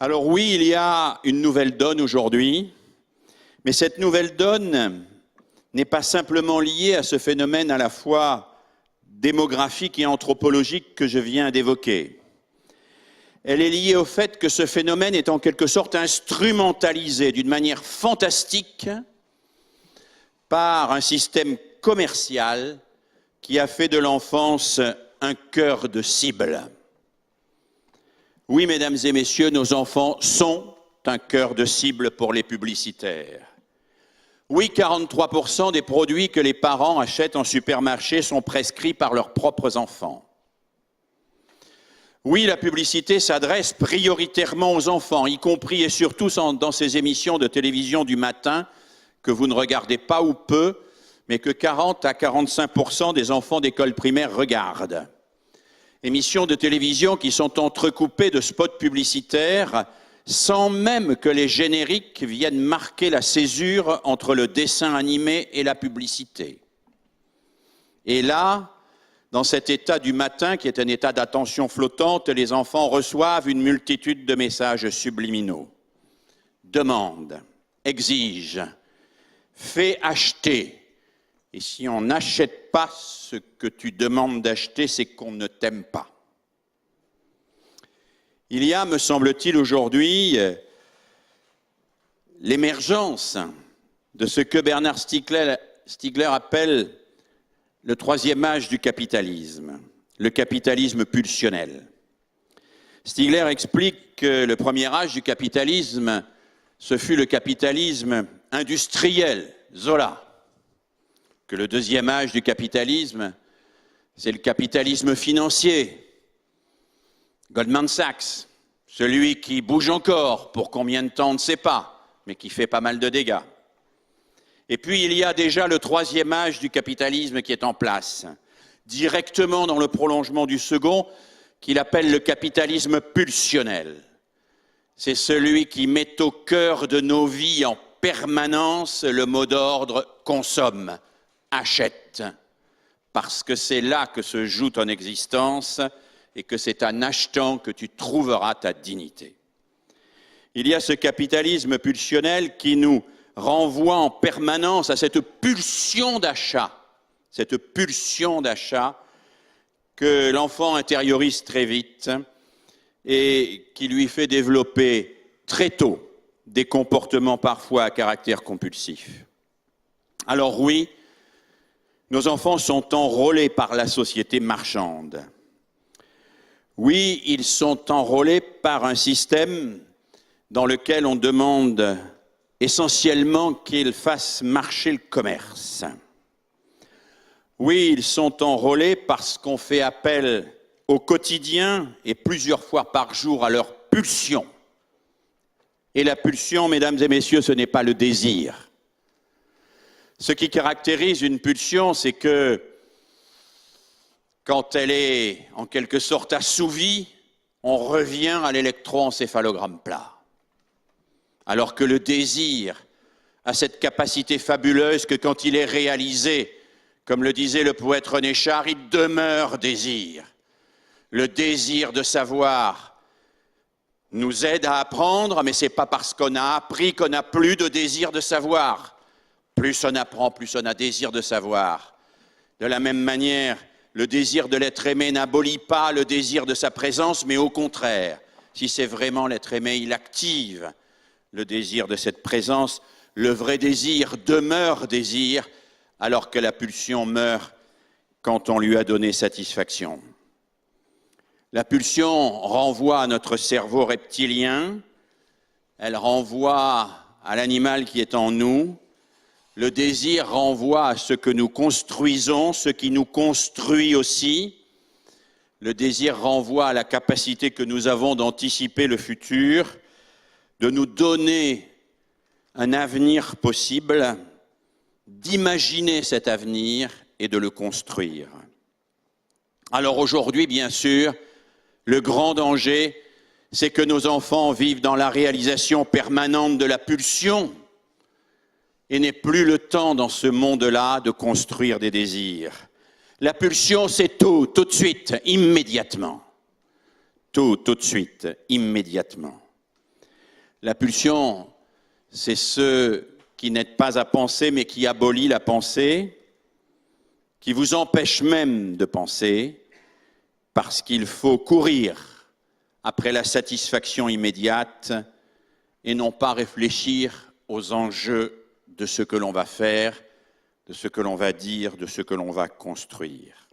Alors oui, il y a une nouvelle donne aujourd'hui, mais cette nouvelle donne n'est pas simplement liée à ce phénomène à la fois démographique et anthropologique que je viens d'évoquer. Elle est liée au fait que ce phénomène est en quelque sorte instrumentalisé d'une manière fantastique par un système commercial qui a fait de l'enfance un cœur de cible. Oui, mesdames et messieurs, nos enfants sont un cœur de cible pour les publicitaires. Oui, 43% des produits que les parents achètent en supermarché sont prescrits par leurs propres enfants. Oui, la publicité s'adresse prioritairement aux enfants, y compris et surtout dans ces émissions de télévision du matin que vous ne regardez pas ou peu, mais que 40 à 45% des enfants d'école primaire regardent. Émissions de télévision qui sont entrecoupées de spots publicitaires sans même que les génériques viennent marquer la césure entre le dessin animé et la publicité. Et là, dans cet état du matin, qui est un état d'attention flottante, les enfants reçoivent une multitude de messages subliminaux. Demande, exige, fais acheter. Et si on n'achète pas ce que tu demandes d'acheter, c'est qu'on ne t'aime pas. Il y a, me semble-t-il, aujourd'hui, l'émergence de ce que Bernard Stiegler appelle le troisième âge du capitalisme, le capitalisme pulsionnel. Stiegler explique que le premier âge du capitalisme, ce fut le capitalisme industriel, Zola. Que le deuxième âge du capitalisme, c'est le capitalisme financier, Goldman Sachs, celui qui bouge encore, pour combien de temps on ne sait pas, mais qui fait pas mal de dégâts. Et puis il y a déjà le troisième âge du capitalisme qui est en place, directement dans le prolongement du second, qu'il appelle le capitalisme pulsionnel. C'est celui qui met au cœur de nos vies en permanence le mot d'ordre « consomme ». Achète, parce que c'est là que se joue ton existence et que c'est en achetant que tu trouveras ta dignité. Il y a ce capitalisme pulsionnel qui nous renvoie en permanence à cette pulsion d'achat que l'enfant intériorise très vite et qui lui fait développer très tôt des comportements parfois à caractère compulsif. Alors oui, nos enfants sont enrôlés par la société marchande. Oui, ils sont enrôlés par un système dans lequel on demande essentiellement qu'ils fassent marcher le commerce. Oui, ils sont enrôlés parce qu'on fait appel au quotidien et plusieurs fois par jour à leur pulsion. Et la pulsion, mesdames et messieurs, ce n'est pas le désir. Ce qui caractérise une pulsion, c'est que quand elle est en quelque sorte assouvie, on revient à l'électroencéphalogramme plat. Alors que le désir a cette capacité fabuleuse que quand il est réalisé, comme le disait le poète René Char, il demeure désir. Le désir de savoir nous aide à apprendre, mais ce n'est pas parce qu'on a appris qu'on n'a plus de désir de savoir. Plus on apprend, plus on a désir de savoir. De la même manière, le désir de l'être aimé n'abolit pas le désir de sa présence, mais au contraire, si c'est vraiment l'être aimé, il active le désir de cette présence. Le vrai désir demeure désir, alors que la pulsion meurt quand on lui a donné satisfaction. La pulsion renvoie à notre cerveau reptilien, elle renvoie à l'animal qui est en nous. Le désir renvoie à ce que nous construisons, ce qui nous construit aussi. Le désir renvoie à la capacité que nous avons d'anticiper le futur, de nous donner un avenir possible, d'imaginer cet avenir et de le construire. Alors aujourd'hui, bien sûr, le grand danger, c'est que nos enfants vivent dans la réalisation permanente de la pulsion, et n'aient plus le temps dans ce monde-là de construire des désirs. La pulsion, c'est tout de suite, immédiatement. Tout de suite, immédiatement. La pulsion, c'est ce qui n'aide pas à penser, mais qui abolit la pensée, qui vous empêche même de penser, parce qu'il faut courir après la satisfaction immédiate et non pas réfléchir aux enjeux de ce que l'on va faire, de ce que l'on va dire, de ce que l'on va construire.